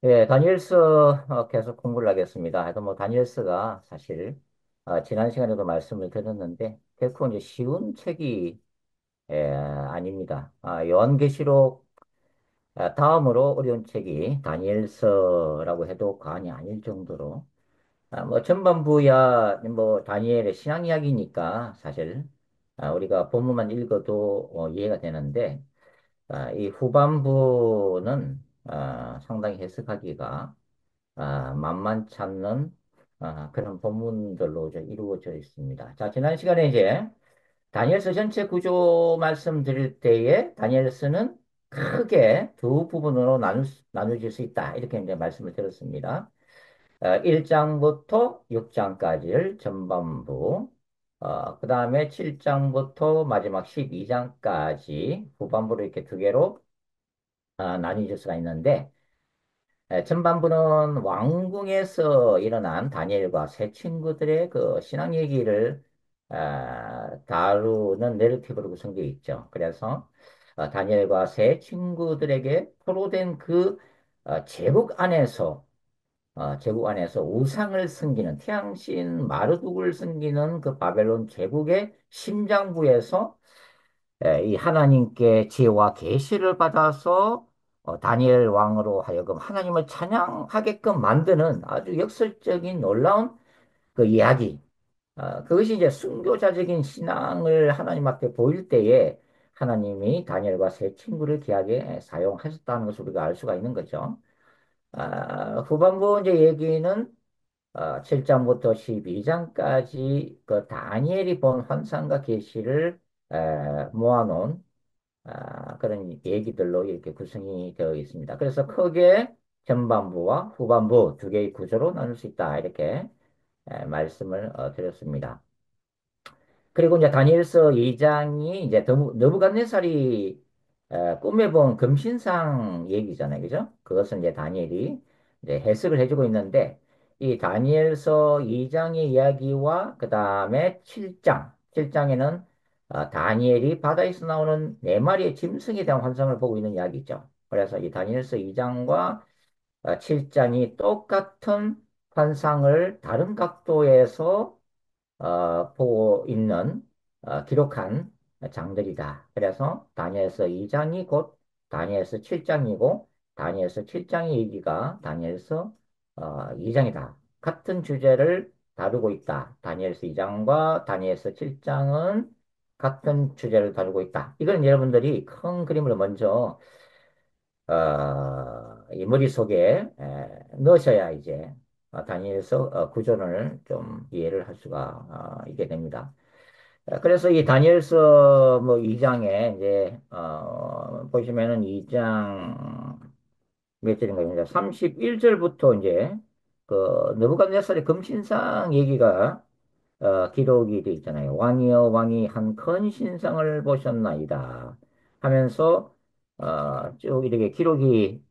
예, 다니엘스 계속 공부를 하겠습니다. 하여튼 뭐 다니엘스가 사실 지난 시간에도 말씀을 드렸는데 결코 이제 쉬운 책이 아닙니다. 요한계시록 다음으로 어려운 책이 다니엘서라고 해도 과언이 아닐 정도로 뭐 전반부야 뭐 다니엘의 신앙 이야기니까 사실 우리가 본문만 읽어도 이해가 되는데 이 후반부는 상당히 해석하기가 만만치 않는 그런 본문들로 이제 이루어져 있습니다. 자, 지난 시간에 이제 다니엘서 전체 구조 말씀드릴 때에 다니엘서는 크게 두 부분으로 나눠질 수 있다. 이렇게 이제 말씀을 드렸습니다. 1장부터 6장까지를 전반부, 그 다음에 7장부터 마지막 12장까지 후반부로 이렇게 두 개로 나뉘어질 수가 있는데, 전반부는 왕궁에서 일어난 다니엘과 세 친구들의 그 신앙 얘기를 다루는 내러티브로 구성되어 있죠. 그래서 다니엘과 세 친구들에게 포로된 그 제국 안에서 우상을 섬기는 태양신 마르둑을 섬기는 그 바벨론 제국의 심장부에서 이 하나님께 지혜와 계시를 받아서 다니엘 왕으로 하여금 하나님을 찬양하게끔 만드는 아주 역설적인 놀라운 그 이야기. 그것이 이제 순교자적인 신앙을 하나님 앞에 보일 때에 하나님이 다니엘과 세 친구를 귀하게 사용하셨다는 것을 우리가 알 수가 있는 거죠. 후반부 이제 얘기는 7장부터 12장까지 그 다니엘이 본 환상과 계시를 모아놓은 그런 얘기들로 이렇게 구성이 되어 있습니다. 그래서 크게 전반부와 후반부 두 개의 구조로 나눌 수 있다. 이렇게 말씀을 드렸습니다. 그리고 이제 다니엘서 2장이 이제 느부갓네살이 꿈에 본 금신상 얘기잖아요. 그죠? 그것은 이제 다니엘이 이제 해석을 해주고 있는데 이 다니엘서 2장의 이야기와 그 다음에 7장에는 다니엘이 바다에서 나오는 네 마리의 짐승에 대한 환상을 보고 있는 이야기죠. 그래서 이 다니엘서 2장과 7장이 똑같은 환상을 다른 각도에서 보고 있는 기록한 장들이다. 그래서 다니엘서 2장이 곧 다니엘서 7장이고 다니엘서 7장의 얘기가 다니엘서 2장이다. 같은 주제를 다루고 있다. 다니엘서 2장과 다니엘서 7장은 같은 주제를 다루고 있다. 이건 여러분들이 큰 그림을 먼저 이 머릿속에 넣으셔야 이제 다니엘서 구조를 좀 이해를 할 수가 있게 됩니다. 그래서 이 다니엘서 뭐 2장에 이제 보시면은 2장 몇 절인가요? 31절부터 이제 그 느부갓네살의 금신상 얘기가 기록이 되어 있잖아요. 왕이여 왕이 한 큰 신상을 보셨나이다 하면서 쭉 이렇게 기록이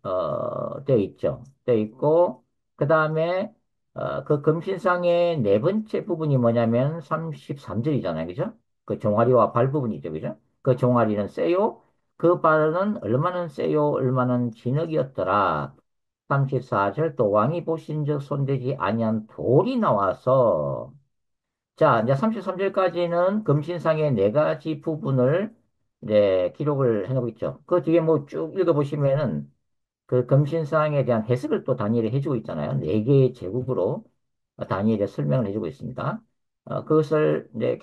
되어 있죠. 되어 있고 그 다음에 그 금신상의 네 번째 부분이 뭐냐면 33절이잖아요. 그죠? 그 종아리와 발 부분이죠. 그죠? 그 종아리는 쇠요. 그 발은 얼마나 쇠요 얼마나 진흙이었더라. 34절 또 왕이 보신 즉 손대지 아니한 돌이 나와서 자, 이제 33절까지는 금신상의 네 가지 부분을 이제 기록을 해놓고 있죠. 그 뒤에 뭐 쭉 읽어보시면은 그 금신상에 대한 해석을 또 다니엘이 해주고 있잖아요. 네 개의 제국으로 다니엘이 설명을 해주고 있습니다. 그것을 이제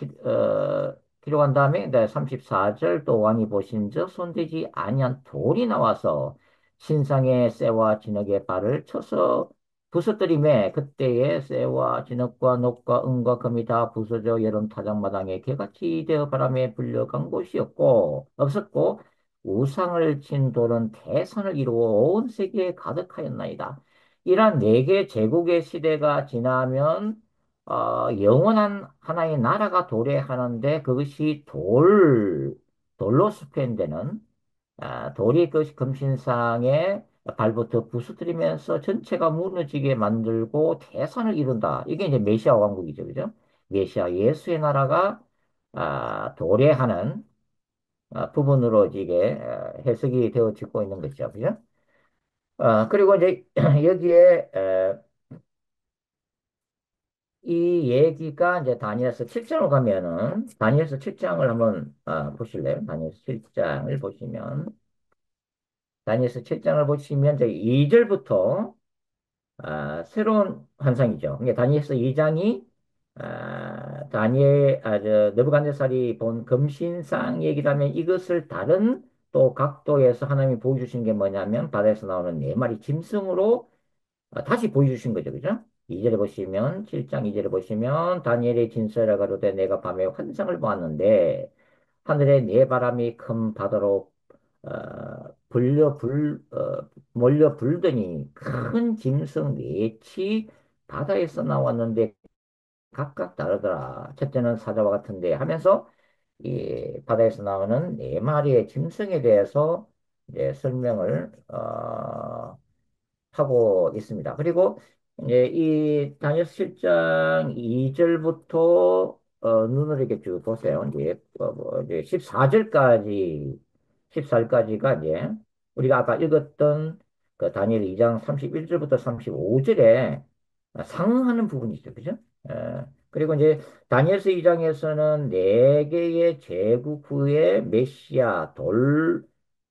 기록한 다음에 이제 34절 또 왕이 보신즉 손대지 아니한 돌이 나와서 신상의 쇠와 진흙의 발을 쳐서 부서뜨림에 그때의 쇠와 진흙과 녹과 은과 금이 다 부서져 여름 타작마당에 개같이 되어 바람에 불려간 곳이었고 없었고 우상을 친 돌은 대선을 이루어 온 세계에 가득하였나이다. 이러한 네 개 제국의 시대가 지나면 영원한 하나의 나라가 도래하는데 그것이 돌로 수표되는 돌이 그 금신상에 발부터 부수뜨리면서 전체가 무너지게 만들고 대선을 이룬다. 이게 이제 메시아 왕국이죠. 그죠? 메시아 예수의 나라가 도래하는 부분으로 이게 해석이 되어지고 있는 거죠. 그죠? 그리고 이제 여기에 이 얘기가 이제 다니엘서 7장으로 가면은 다니엘서 7장을 한번 보실래요? 다니엘서 7장을 보시면 다니엘서 7장을 보시면 이제 2절부터 새로운 환상이죠. 이게 다니엘서 2장이 저 느부갓네살이 본 금신상 얘기라면 이것을 다른 또 각도에서 하나님이 보여주신 게 뭐냐면 바다에서 나오는 네 마리 짐승으로 다시 보여주신 거죠. 그죠? 2절에 보시면, 7장 2절에 보시면, 다니엘의 진설에 가로되 내가 밤에 환상을 보았는데, 하늘에 네 바람이 큰 바다로, 몰려 불더니 큰 짐승 넷이 바다에서 나왔는데 각각 다르더라. 첫째는 사자와 같은데 하면서, 이 바다에서 나오는 네 마리의 짐승에 대해서 이제 설명을, 하고 있습니다. 그리고 이제 이 다니엘 7장 2절부터 눈을 이렇게 쭉 보세요. 이제 이제 14절까지 14절까지가 이제 우리가 아까 읽었던 그 다니엘 2장 31절부터 35절에 상응하는 부분이죠. 그죠? 그리고 이제 다니엘서 2장에서는 네 개의 제국 후에 메시아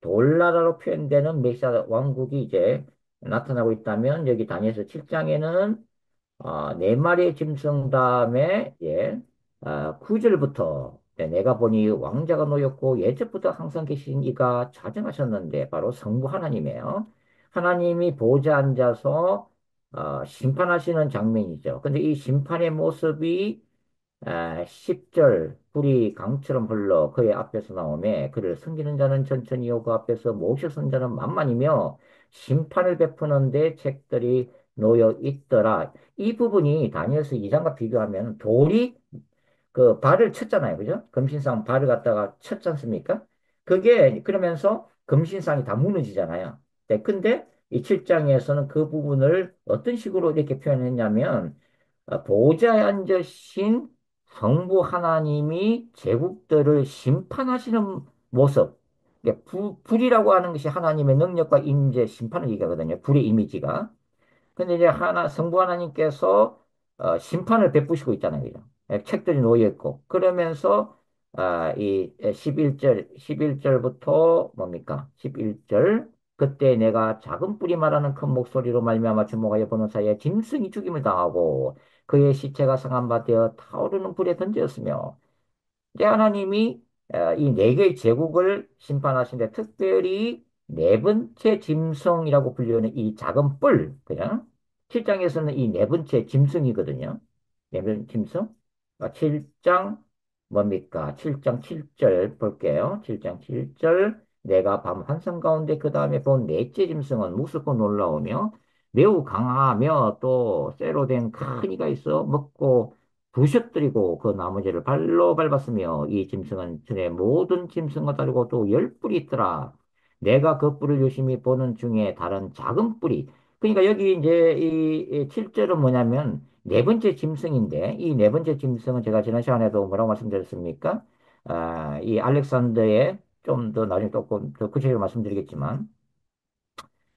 돌나라로 표현되는 메시아 왕국이 이제 나타나고 있다면 여기 다니엘서 7장에는 네 마리의 짐승 다음에 예, 9절부터 내가 보니 왕자가 놓였고 예적부터 항상 계신 이가 좌정하셨는데 바로 성부 하나님이에요. 하나님이 보좌 앉아서 심판하시는 장면이죠. 근데 이 심판의 모습이 10절 불이 강처럼 흘러 그의 앞에서 나오매 그를 섬기는 자는 천천히요 그 앞에서 몹시 선 자는 만만이며 심판을 베푸는데 책들이 놓여 있더라. 이 부분이 다니엘서 2장과 비교하면 돌이 그 발을 쳤잖아요. 그죠? 금신상 발을 갖다가 쳤지 않습니까? 그게 그러면서 금신상이 다 무너지잖아요. 네, 근데 이 7장에서는 그 부분을 어떤 식으로 이렇게 표현했냐면 보좌에 앉으신 성부 하나님이 제국들을 심판하시는 모습. 이게 불이라고 하는 것이 하나님의 능력과 임재, 심판을 얘기하거든요. 불의 이미지가. 근데 이제 성부 하나님께서 심판을 베푸시고 있잖아요. 그죠? 책들이 놓여 있고. 그러면서, 이 11절부터 뭡니까? 11절. 그때 내가 작은 뿌리 말하는 큰 목소리로 말미암아 주목하여 보는 사이에 짐승이 죽임을 당하고 그의 시체가 상한 바 되어 타오르는 불에 던졌으며 이제 하나님이 이 네 개의 제국을 심판하시는데 특별히 네 번째 짐승이라고 불리는 이 작은 뿔, 그냥 7장에서는 이 네 번째 짐승이거든요. 네 번째 짐승. 7장 뭡니까? 7장 7절 볼게요. 7장 7절 내가 밤 환상 가운데 그 다음에 본 넷째 짐승은 무섭고 놀라우며 매우 강하며 또 쇠로 된 큰 이가 있어 먹고 부셔뜨리고 그 나머지를 발로 밟았으며 이 짐승은 전에 모든 짐승과 다르고 또 열 뿔이 있더라. 내가 그 뿔을 유심히 보는 중에 다른 작은 뿔이 그러니까 여기 이제 이 7절은 뭐냐면 네 번째 짐승인데 이 네 번째 짐승은 제가 지난 시간에도 뭐라고 말씀드렸습니까? 이 알렉산더의 좀 더 나중에 조금 더 구체적으로 말씀드리겠지만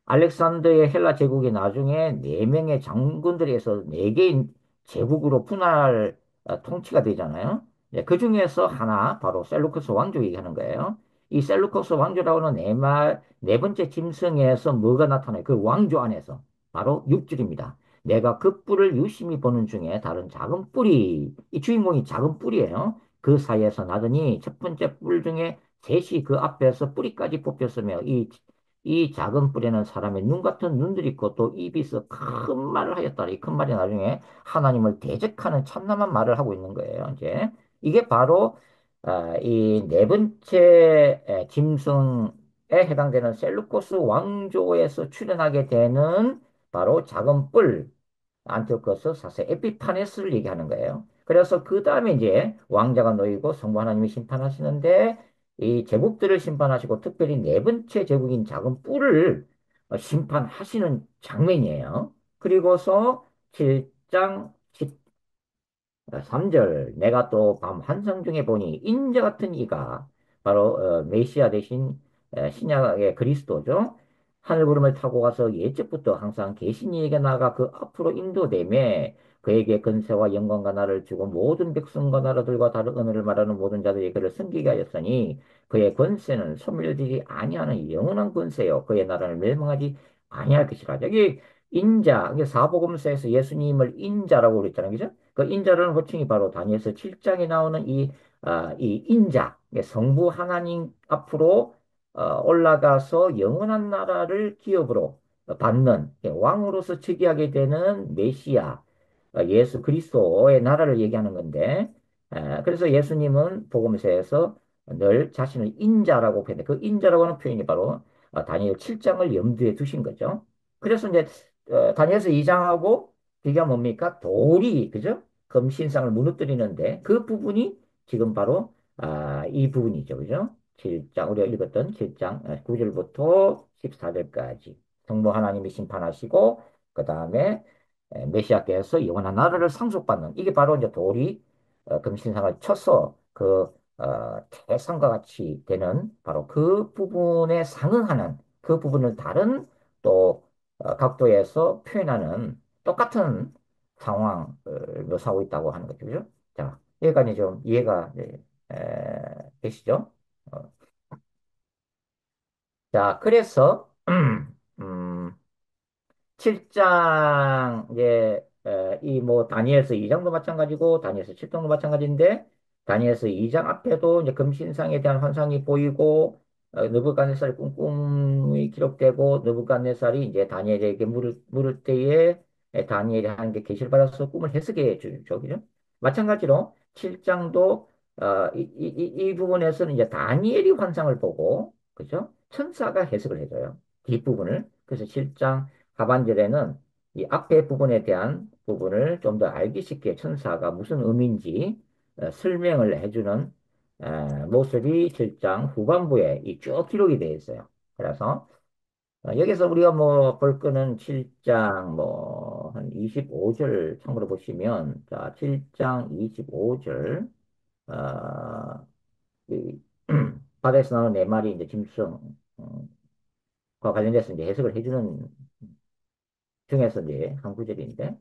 알렉산더의 헬라 제국이 나중에 네 명의 장군들에서 네 개의 제국으로 분할 통치가 되잖아요. 네, 그 중에서 하나 바로 셀루커스 왕조 얘기하는 거예요. 이 셀루커스 왕조라고는 네 번째 짐승에서 뭐가 나타나요? 그 왕조 안에서 바로 6줄입니다. 내가 그 뿔을 유심히 보는 중에 다른 작은 뿔이 이 주인공이 작은 뿔이에요. 그 사이에서 나더니 첫 번째 뿔 중에 셋이 그 앞에서 뿌리까지 뽑혔으며 이 작은 뿔에는 사람의 눈 같은 눈들이 있고 또 입이 있어 큰 말을 하였다. 이 큰 말이 나중에 하나님을 대적하는 참남한 말을 하고 있는 거예요. 이제 이게 바로 이 네 번째 짐승에 해당되는 셀루코스 왕조에서 출현하게 되는 바로 작은 뿔 안티오코스 사세 에피파네스를 얘기하는 거예요. 그래서 그 다음에 이제 왕자가 놓이고 성부 하나님이 심판하시는데 이 제국들을 심판하시고 특별히 네 번째 제국인 작은 뿔을 심판하시는 장면이에요. 그리고서 7장 3절 내가 또 밤 환상 중에 보니 인자 같은 이가 바로 메시아 대신 신약의 그리스도죠. 하늘 구름을 타고 가서 예적부터 항상 계신 이에게 나아가 그 앞으로 인도되매 그에게 권세와 영광과 나를 주고 모든 백성과 나라들과 다른 언어를 말하는 모든 자들이 그를 섬기게 하였으니 그의 권세는 소멸되지 아니하는 영원한 권세요. 그의 나라는 멸망하지 아니할 것이라. 여기 인자, 이게 사복음서에서 예수님을 인자라고 그랬잖아요. 그죠? 그 인자라는 호칭이 바로 다니엘서 7장에 나오는 이 인자, 이게 성부 하나님 앞으로 올라가서 영원한 나라를 기업으로 받는 왕으로서 즉위하게 되는 메시아, 예수 그리스도의 나라를 얘기하는 건데, 그래서 예수님은 복음서에서 늘 자신을 인자라고 표현해. 그 인자라고 하는 표현이 바로 다니엘 7장을 염두에 두신 거죠. 그래서 이제 다니엘서 2장하고 비교가 뭡니까? 돌이 그죠? 금신상을 무너뜨리는데 그 부분이 지금 바로 이 부분이죠. 그죠? 7장 우리가 읽었던 7장 9절부터 14절까지 성부 하나님이 심판하시고 그 다음에 메시아께서 영원한 나라를 상속받는 이게 바로 이제 돌이 금신상을 쳐서 태산과 같이 되는 바로 그 부분에 상응하는 그 부분을 다른 또 각도에서 표현하는 똑같은 상황을 묘사하고 있다고 하는 거죠. 그죠? 자, 여기까지 좀 이해가 되시죠? 어, 자, 그래서 음, 7장 이제 이 뭐 다니엘서 2장도 마찬가지고 다니엘서 7장도 마찬가지인데 다니엘서 2장 앞에도 이제 금신상에 대한 환상이 보이고 느부갓네살의 꿈이 기록되고 느부갓네살이 이제 다니엘에게 물을 때에 다니엘이 하는 게 계시를 받아서 꿈을 해석해 주죠. 그죠? 마찬가지로 7장도 이 부분에서는 이제 다니엘이 환상을 보고 그죠? 천사가 해석을 해줘요. 뒷부분을. 그래서 7장 하반절에는 이 앞에 부분에 대한 부분을 좀 더 알기 쉽게 천사가 무슨 의미인지 설명을 해주는 모습이 7장 후반부에 이 쭉 기록이 되어 있어요. 그래서 여기서 우리가 뭐 볼 거는 7장 뭐 한 25절 참고로 보시면 자 7장 25절 어, 이, 바다에서 나오는 네 마리 이제 짐승과 관련돼서 이제 해석을 해주는 중에서 이제 한 구절인데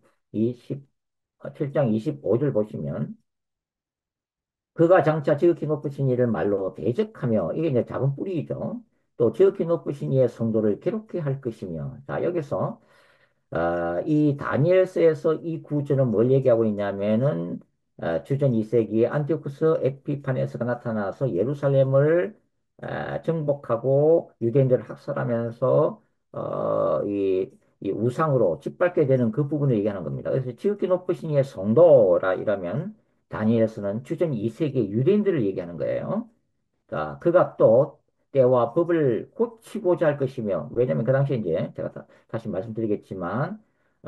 7장 25절 보시면 그가 장차 지극히 높으신 이를 말로 대적하며 이게 이제 작은 뿌리이죠. 또 지극히 높으신 이의 성도를 괴롭게 할 것이며 자 여기서 이 다니엘서에서 이 구절은 뭘 얘기하고 있냐면은 주전 2세기에 안티오쿠스 에피파네스가 나타나서 예루살렘을 정복하고 유대인들을 학살하면서 이 우상으로 짓밟게 되는 그 부분을 얘기하는 겁니다. 그래서 지극히 높으신 이의 성도라 이러면 다니엘서는 주전 2세기의 유대인들을 얘기하는 거예요. 자, 그가 또 때와 법을 고치고자 할 것이며, 왜냐면 그 당시에 이제 제가 다시 말씀드리겠지만,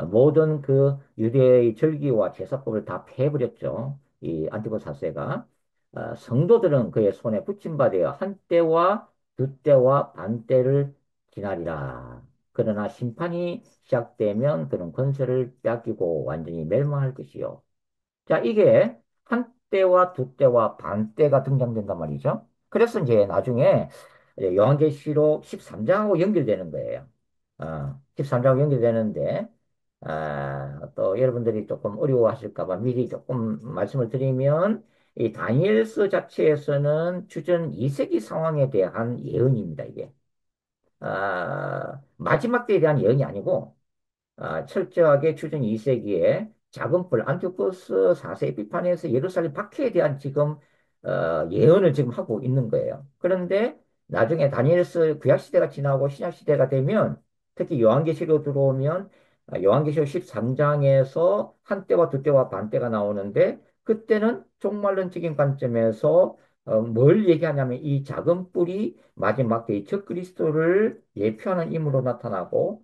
모든 그 유대의 절기와 제사법을 다 폐해버렸죠. 이 안티고 사세가. 성도들은 그의 손에 붙임받아야 한 때와 두 때와 반 때를 지나리라. 그러나 심판이 시작되면 그는 권세를 빼앗기고 완전히 멸망할 것이요. 자, 이게 한때와 두때와 반때가 등장된단 말이죠. 그래서 이제 나중에 이제 요한계시록 13장하고 연결되는 거예요. 13장하고 연결되는데, 또 여러분들이 조금 어려워하실까 봐 미리 조금 말씀을 드리면, 이 다니엘서 자체에서는 주전 2세기 상황에 대한 예언입니다, 이게. 마지막 때에 대한 예언이 아니고, 철저하게 주전 2세기에 작은 뿔 안티오코스 4세 에피파니에서 예루살렘 박해에 대한 지금 예언을 지금 하고 있는 거예요. 그런데 나중에 다니엘서 구약 시대가 지나고 신약 시대가 되면 특히 요한계시록 들어오면 요한계시록 13장에서 한때와 두때와 반때가 나오는데 그때는 종말론적인 관점에서 뭘 얘기하냐면 이 작은 뿔이 마지막 때의 적그리스도를 예표하는 임으로 나타나고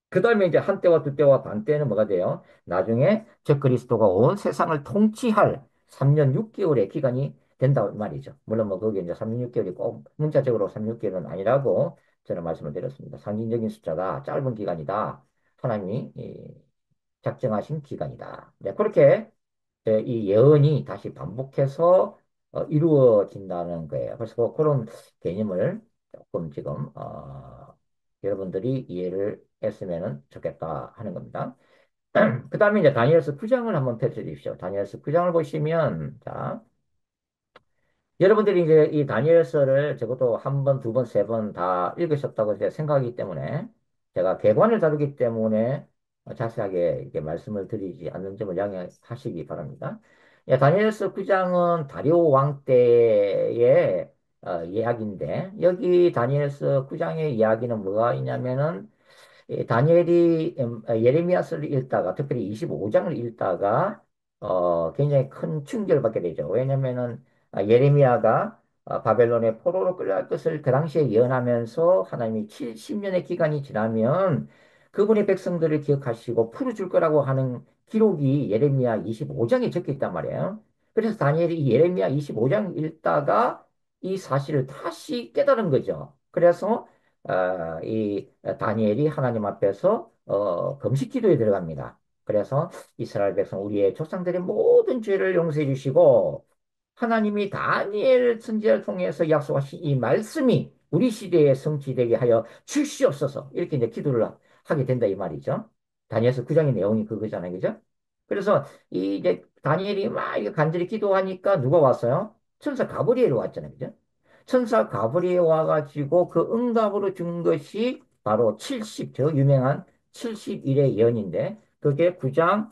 그 다음에 이제 한때와 두때와 반때는 뭐가 돼요? 나중에 적그리스도가 온 세상을 통치할 3년 6개월의 기간이 된다 말이죠. 물론 뭐 거기에 이제 3년 6개월이 꼭 문자적으로 3년 6개월은 아니라고 저는 말씀을 드렸습니다. 상징적인 숫자다. 짧은 기간이다. 하나님이 작정하신 기간이다. 네, 그렇게 이 예언이 다시 반복해서 이루어진다는 거예요. 그래서 그런 개념을 조금 지금 여러분들이 이해를 했으면 좋겠다 하는 겁니다. 그 다음에 이제 다니엘서 9장을 한번 펼쳐 주십시오. 다니엘서 9장을 보시면, 자, 여러분들이 이제 이 다니엘서를 적어도 한 번, 두 번, 세 번 다 읽으셨다고 이제 생각하기 때문에 제가 개관을 다루기 때문에 자세하게 이렇게 말씀을 드리지 않는 점을 양해하시기 바랍니다. 예, 다니엘서 9장은 다리오 왕 때의 이야기인데 여기 다니엘서 9장의 이야기는 뭐가 있냐면은 다니엘이 예레미야서를 읽다가 특별히 25장을 읽다가 굉장히 큰 충격을 받게 되죠. 왜냐면은 예레미야가 바벨론의 포로로 끌려갈 것을 그 당시에 예언하면서 하나님이 70년의 기간이 지나면 그분의 백성들을 기억하시고 풀어줄 거라고 하는 기록이 예레미야 25장에 적혀 있단 말이에요. 그래서 다니엘이 이 예레미야 25장 읽다가 이 사실을 다시 깨달은 거죠. 그래서 이 다니엘이 하나님 앞에서 금식 기도에 들어갑니다. 그래서 이스라엘 백성 우리의 조상들의 모든 죄를 용서해 주시고 하나님이 다니엘 선지자를 통해서 약속하신 이 말씀이 우리 시대에 성취되게 하여 주시옵소서 이렇게 이제 기도를 하게 된다 이 말이죠. 다니엘서 9장의 내용이 그거잖아요, 그죠? 그래서 이 이제 다니엘이 막 이렇게 간절히 기도하니까 누가 왔어요? 천사 가브리엘이 왔잖아요, 그죠? 천사 가브리엘 와가지고 그 응답으로 준 것이 바로 70, 저 유명한 70일의 예언인데 그게 9장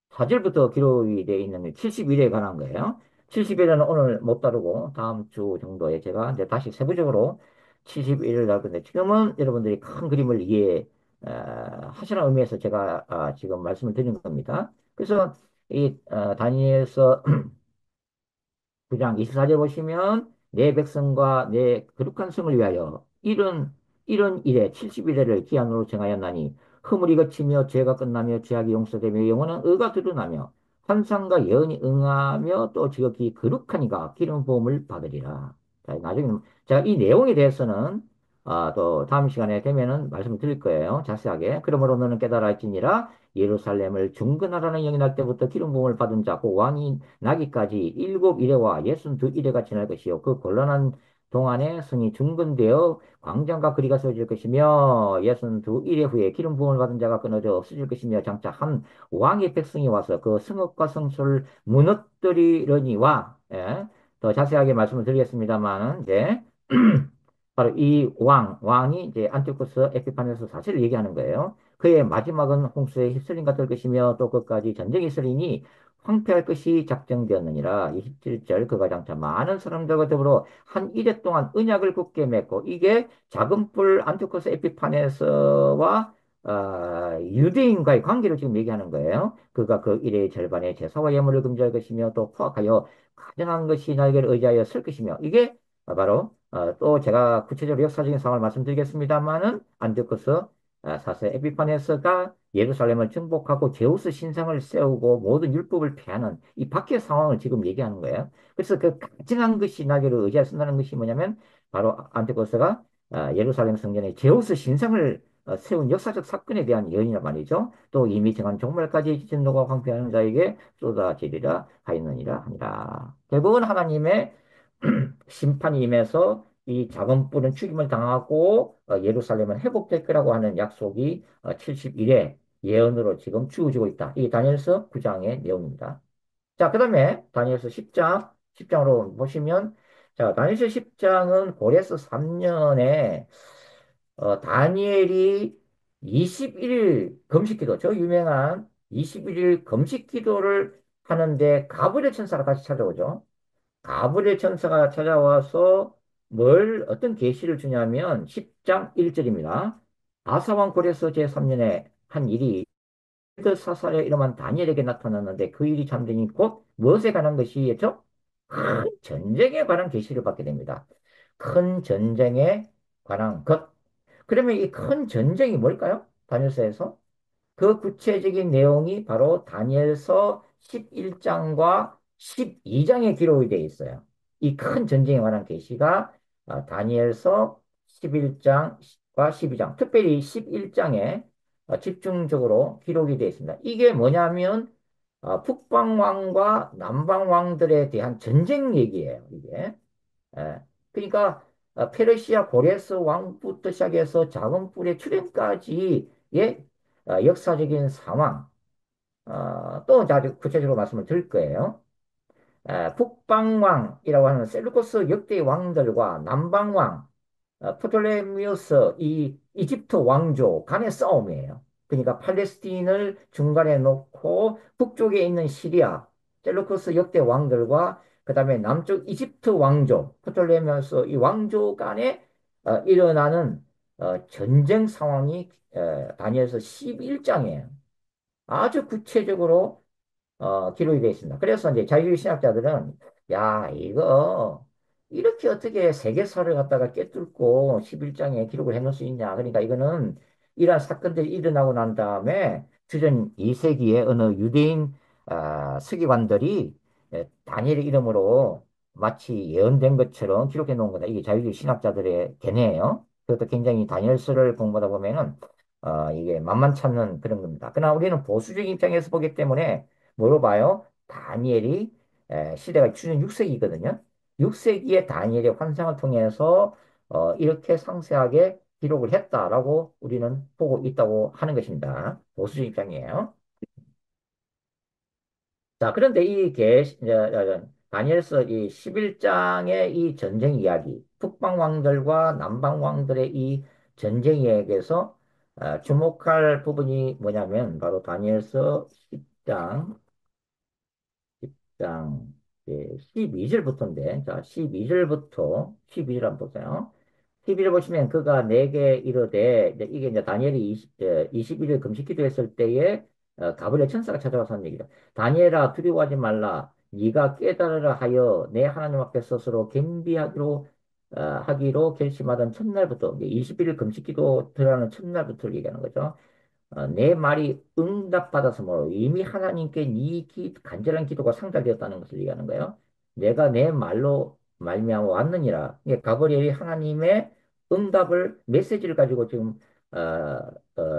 24절부터 기록이 되어 있는 70일에 관한 거예요. 70일은 오늘 못 다루고 다음 주 정도에 제가 이제 다시 세부적으로 71을 다룰 건데 지금은 여러분들이 큰 그림을 이해 하시는 의미에서 제가 지금 말씀을 드린 겁니다. 그래서 이 다니엘서 9장 24절 보시면 내 백성과 내 거룩한 성을 위하여 이런 일에 70일을 기한으로 정하였나니 허물이 그치며 죄가 끝나며 죄악이 용서되며 영원한 의가 드러나며 환상과 예언이 응하며 또 지극히 거룩하니가 기름 부음을 받으리라. 자, 나중에 제가 이 내용에 대해서는 또 다음 시간에 되면은 말씀을 드릴 거예요. 자세하게. 그러므로 너는 깨달아지니라 예루살렘을 중건하라는 영이 날 때부터 기름 부음을 받은 자고 왕이 나기까지 일곱 이래와 예순 두 이래가 지날 것이요 그 곤란한 동안에 성이 중건되어 광장과 거리가 세워질 것이며 예순 두 이래 후에 기름 부음을 받은 자가 끊어져 없어질 것이며 장차 한 왕의 백성이 와서 그 성읍과 성소를 무너뜨리려니와 더 자세하게 말씀을 드리겠습니다만 이제 바로 이 왕이 이제 안티오쿠스 에피파네스 사실을 얘기하는 거예요. 그의 마지막은 홍수에 휩쓸림 같을 것이며 또 끝까지 전쟁이 있으리니 황폐할 것이 작정되었느니라. 27절 그가 장차 많은 사람들과 더불어 한 이래 동안 언약을 굳게 맺고 이게 작은 뿔 안티오코스 에피파네스와 유대인과의 관계를 지금 얘기하는 거예요. 그가 그 일의 절반의 제사와 예물을 금지할 것이며 또 포악하여 가증한 것이 날개를 의지하여 설 것이며 이게 바로 또 제가 구체적으로 역사적인 상황을 말씀드리겠습니다만은 안티오코스 사세 에피파네스가 예루살렘을 정복하고 제우스 신상을 세우고 모든 율법을 폐하는 이 밖의 상황을 지금 얘기하는 거예요. 그래서 그 가증한 것이 나기를 의지하여 쓴다는 것이 뭐냐면 바로 안티오코스가 예루살렘 성전에 제우스 신상을 세운 역사적 사건에 대한 예언이란 말이죠. 또 이미 정한 종말까지 진노가 황폐하는 자에게 쏟아지리라 하였느니라 하니라. 결국은 하나님의 심판이 임해서 이 작은 뿔은 죽임을 당하고 예루살렘은 회복될 거라고 하는 약속이 70일의 예언으로 지금 주어지고 있다. 이 다니엘서 9장의 내용입니다. 자, 그 다음에 다니엘서 10장, 10장으로 보시면 자, 다니엘서 10장은 고레스 3년에 다니엘이 21일 금식기도, 저 유명한 21일 금식기도를 하는데 가브리엘 천사가 다시 찾아오죠. 가브리엘 천사가 찾아와서 어떤 계시를 주냐면 10장 1절입니다. 아사왕 고레스 제3년에 한 일이 사살에 이름한 다니엘에게 나타났는데 그 일이 잠재니 곧 무엇에 관한 것이겠죠? 큰 전쟁에 관한 계시를 받게 됩니다. 큰 전쟁에 관한 것. 그러면 이 큰 전쟁이 뭘까요? 다니엘서에서? 그 구체적인 내용이 바로 다니엘서 11장과 12장에 기록이 되어 있어요. 이 큰 전쟁에 관한 계시가 다니엘서 11장과 12장, 특별히 11장에 집중적으로 기록이 되어 있습니다. 이게 뭐냐면 북방왕과 남방왕들에 대한 전쟁 얘기예요. 이게. 예. 그러니까 페르시아 고레스 왕부터 시작해서 작은 뿔의 출현까지의 역사적인 상황, 또 아주 구체적으로 말씀을 드릴 거예요. 북방왕이라고 하는 셀루코스 역대 왕들과 남방왕, 프톨레미우스 이 이집트 왕조 간의 싸움이에요. 그러니까 팔레스틴을 중간에 놓고 북쪽에 있는 시리아, 셀루코스 역대 왕들과 그다음에 남쪽 이집트 왕조, 프톨레미우스 이 왕조 간에 일어나는 전쟁 상황이 다니엘서 11장이에요. 아주 구체적으로 기록이 되어 있습니다. 그래서 이제 자유주의 신학자들은 야, 이거 이렇게 어떻게 세계사를 갖다가 꿰뚫고 11장에 기록을 해놓을 수 있냐. 그러니까 이거는 이러한 사건들이 일어나고 난 다음에 주전 2세기에 어느 유대인 서기관들이 다니엘의 이름으로 마치 예언된 것처럼 기록해 놓은 거다. 이게 자유주의 신학자들의 견해예요. 그것도 굉장히 다니엘서를 공부하다 보면은 이게 만만치 않는 그런 겁니다. 그러나 우리는 보수적인 입장에서 보기 때문에 뭐로 봐요? 다니엘이 시대가 주전 6세기거든요. 6세기의 다니엘의 환상을 통해서 이렇게 상세하게 기록을 했다라고 우리는 보고 있다고 하는 것입니다. 보수적 입장이에요. 자, 그런데 다니엘서 이 11장의 이 전쟁 이야기, 북방 왕들과 남방 왕들의 이 전쟁 이야기에서 주목할 부분이 뭐냐면 바로 다니엘서 10장 10장 12절부터인데, 자, 12절부터 12절 한번 보세요. 12절 보시면 그가 내게 이르되, 이게 이제 다니엘이 21일 금식 기도했을 때에 가브리엘 천사가 찾아와서 하는 얘기다. 다니엘아 두려워하지 말라. 네가 깨달으라 하여 내 하나님 앞에 스스로 겸비하기로 하기로 결심하던 첫날부터, 21일 금식 기도 들어가는 첫날부터 얘기하는 거죠. 내 말이 응답받아서 뭐 이미 하나님께 간절한 기도가 상달되었다는 것을 얘기하는 거예요. 내가 내 말로 말미암아 왔느니라. 이게 가브리엘이 하나님의 응답을 메시지를 가지고 지금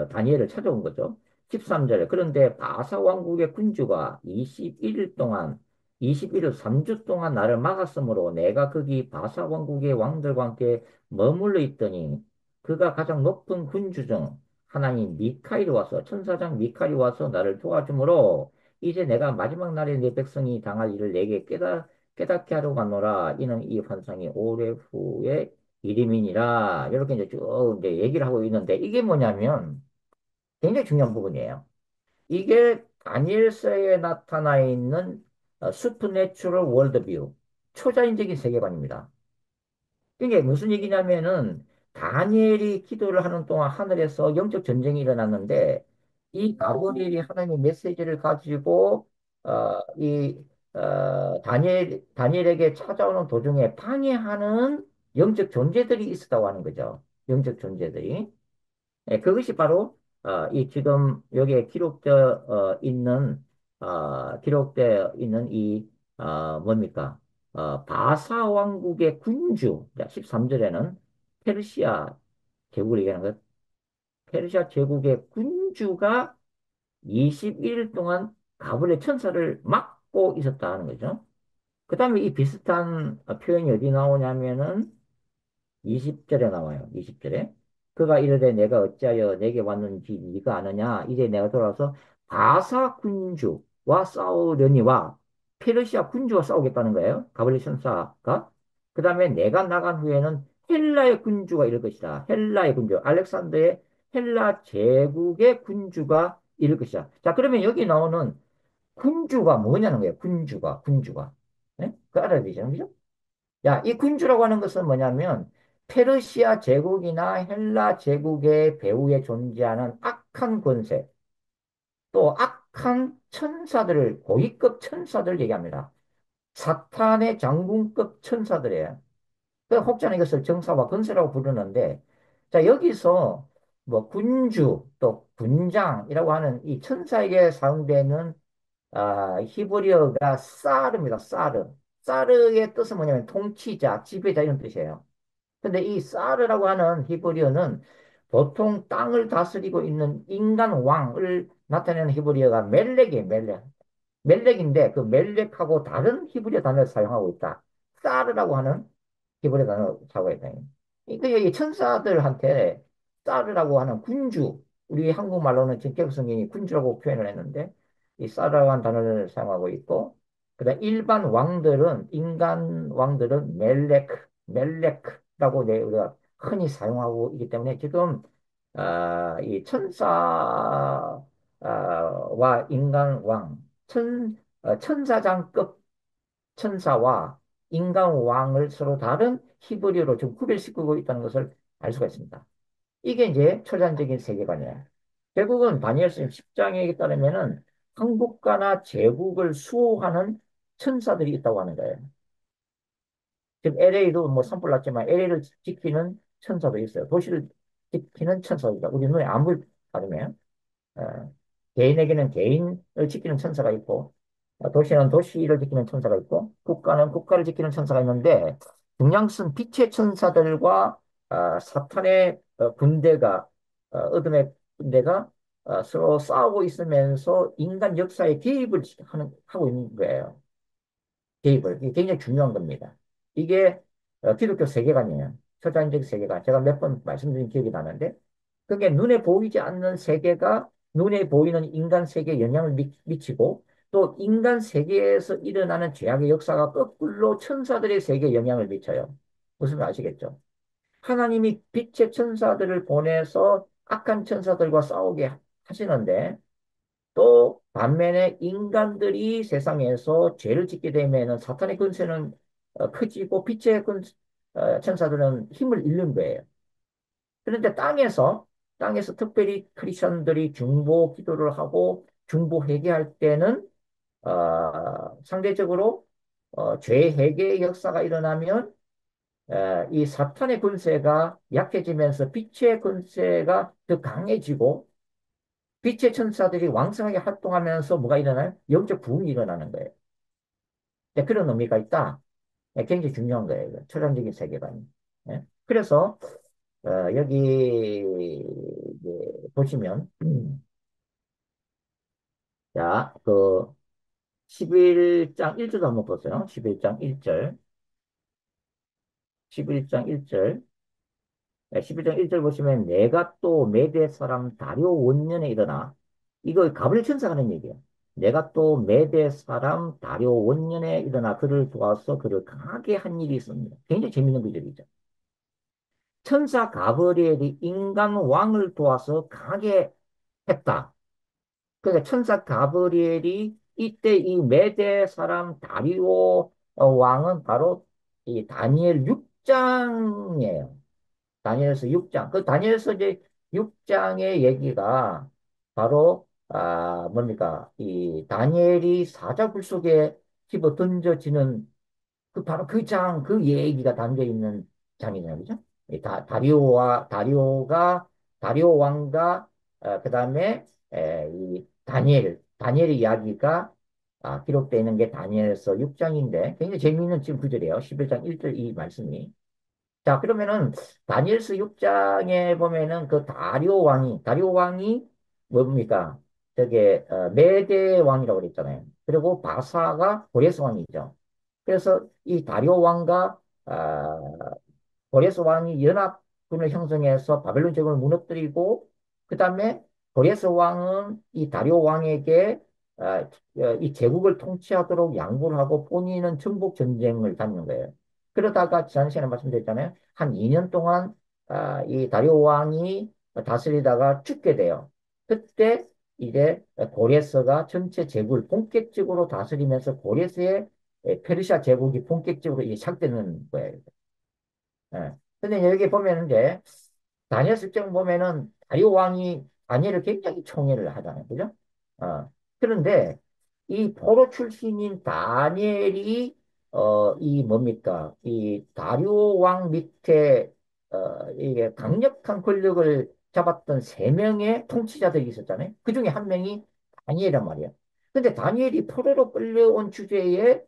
다니엘을 찾아온 거죠. 13절에 그런데 바사 왕국의 군주가 21일 동안 21일 3주 동안 나를 막았으므로 내가 거기 바사 왕국의 왕들과 함께 머물러 있더니 그가 가장 높은 군주 중 하나님 미카엘이 와서 천사장 미카엘이 와서 나를 도와주므로 이제 내가 마지막 날에 내 백성이 당할 일을 내게 깨닫게 하려고 하노라. 이는 이 환상이 오래 후에 이름이니라. 이렇게 이제 쭉 이제 얘기를 하고 있는데 이게 뭐냐면 굉장히 중요한 부분이에요. 이게 다니엘서에 나타나 있는 슈퍼내추럴 월드뷰, 초자연적인 세계관입니다. 이게 무슨 얘기냐면은 다니엘이 기도를 하는 동안 하늘에서 영적 전쟁이 일어났는데 이 가브리엘이 하나님의 메시지를 가지고 다니엘에게 찾아오는 도중에 방해하는 영적 존재들이 있었다고 하는 거죠. 영적 존재들이. 그것이 바로 이 지금 여기에 기록되어 있는 이 뭡니까? 바사 왕국의 군주. 13절에는 페르시아 제국을 얘기하는 것. 페르시아 제국의 군주가 21일 동안 가불의 천사를 막고 있었다는 거죠. 그 다음에 이 비슷한 표현이 어디 나오냐면은 20절에 나와요. 20절에. 그가 이르되 내가 어찌하여 내게 왔는지 네가 아느냐? 이제 내가 돌아와서 바사 군주와 싸우려니와 페르시아 군주와 싸우겠다는 거예요. 가브리엘 천사가. 그 다음에 내가 나간 후에는 헬라의 군주가 이를 것이다. 헬라의 군주. 알렉산더의 헬라 제국의 군주가 이를 것이다. 자, 그러면 여기 나오는 군주가 뭐냐는 거예요. 군주가. 네? 그 알아야 되죠. 그죠? 야, 이 군주라고 하는 것은 뭐냐면 페르시아 제국이나 헬라 제국의 배후에 존재하는 악한 권세, 또 악한 천사들을, 고위급 천사들을 얘기합니다. 사탄의 장군급 천사들이에요. 그 혹자는 이것을 정사와 권세라고 부르는데, 자, 여기서 뭐 군주, 또 군장이라고 하는 이 천사에게 사용되는 히브리어가 사르입니다. 사르. 사르의 뜻은 뭐냐면 통치자, 지배자 이런 뜻이에요. 근데 이 사르라고 하는 히브리어는 보통 땅을 다스리고 있는 인간 왕을 나타내는 히브리어가 멜렉이에요, 멜렉. 멜렉인데 그 멜렉하고 다른 히브리어 단어를 사용하고 있다. 사르라고 하는 히브리 단어 사고했다. 그러니까 이 천사들한테 사르라고 하는 군주, 우리 한국말로는 진격성이 군주라고 표현을 했는데, 이 사르라고 하는 단어를 사용하고 있고, 그다음 일반 왕들은, 인간 왕들은 멜레크라고 우리가 흔히 사용하고 있기 때문에 지금, 이 천사와 인간 왕, 천사장급 천사와 인간 왕을 서로 다른 히브리어로 지금 구별시키고 있다는 것을 알 수가 있습니다. 이게 이제 초자연적인 세계관이에요. 결국은 다니엘서 10장에 따르면은 한국가나 제국을 수호하는 천사들이 있다고 하는 거예요. 지금 LA도 뭐 산불 났지만 LA를 지키는 천사도 있어요. 도시를 지키는 천사도 있다. 우리 눈에 안 보일 다르면. 어, 개인에게는 개인을 지키는 천사가 있고, 도시는 도시를 지키는 천사가 있고, 국가는 국가를 지키는 천사가 있는데, 중앙선 빛의 천사들과 사탄의 군대가, 어둠의 군대가 서로 싸우고 있으면서 인간 역사에 개입을 하고 있는 거예요. 개입을. 이게 굉장히 중요한 겁니다. 이게 기독교 세계관이에요. 초자연적 세계관. 제가 몇 번 말씀드린 기억이 나는데, 그게 눈에 보이지 않는 세계가 눈에 보이는 인간 세계에 영향을 미치고, 또 인간 세계에서 일어나는 죄악의 역사가 거꾸로 천사들의 세계에 영향을 미쳐요. 무슨 말 아시겠죠? 하나님이 빛의 천사들을 보내서 악한 천사들과 싸우게 하시는데, 또 반면에 인간들이 세상에서 죄를 짓게 되면은 사탄의 권세는 커지고 빛의 천사들은 힘을 잃는 거예요. 그런데 땅에서 특별히 크리스천들이 중보 기도를 하고 중보 회개할 때는 상대적으로 죄 회개의 역사가 일어나면 이 사탄의 권세가 약해지면서 빛의 권세가 더 강해지고 빛의 천사들이 왕성하게 활동하면서 뭐가 일어나요? 영적 부흥이 일어나는 거예요. 네, 그런 의미가 있다. 네, 굉장히 중요한 거예요. 이거. 초량적인 세계관이. 예? 그래서 여기 이제 보시면 자, 그 11장 1절도 한번 보세요. 11장 1절. 11장 1절. 11장 1절 보시면 내가 또 메대 사람 다리오 원년에 일어나 이거 가브리엘 천사가 하는 얘기예요. 내가 또 메대 사람 다리오 원년에 일어나 그를 도와서 그를 강하게 한 일이 있습니다. 굉장히 재밌는 구절이죠. 천사 가브리엘이 인간 왕을 도와서 강하게 했다. 그러니까 천사 가브리엘이 이때 이 메대 사람 다리오 왕은 바로 이 다니엘 6장이에요. 다니엘서 6장. 그 다니엘서 이제 6장의 얘기가 바로 뭡니까? 이 다니엘이 사자굴 속에 집어 던져지는 그 바로 그 장, 그 얘기가 담겨 있는 장이잖아요. 그죠? 이 다리오 왕과 그다음에 이 다니엘의 이야기가 기록되어 있는 게 다니엘서 6장인데 굉장히 재미있는 지금 구절이에요. 11장 1절 이 말씀이. 자, 그러면은 다니엘서 6장에 보면은 그 다리오 왕이 뭡니까? 저게 메대 왕이라고 그랬잖아요. 그리고 바사가 고레스 왕이죠. 그래서 이 다리오 왕과 고레스 왕이 연합군을 형성해서 바벨론 제국을 무너뜨리고 그다음에 고레스 왕은 이 다리오 왕에게 이 제국을 통치하도록 양보를 하고 본인은 정복 전쟁을 다니는 거예요. 그러다가 지난 시간에 말씀드렸잖아요. 한 2년 동안 이 다리오 왕이 다스리다가 죽게 돼요. 그때 이제 고레스가 전체 제국을 본격적으로 다스리면서 고레스의 페르시아 제국이 본격적으로 이제 시작되는 거예요. 예. 근데 여기 보면 이제 다니엘 10장 보면은 다리오 왕이 다니엘을 굉장히 총애를 하잖아요. 그죠? 그런데 이 포로 출신인 다니엘이 이 뭡니까? 이 다리오 왕 밑에 이게 강력한 권력을 잡았던 세 명의 통치자들이 있었잖아요. 그 중에 한 명이 다니엘이란 말이에요. 근데 다니엘이 포로로 끌려온 주제에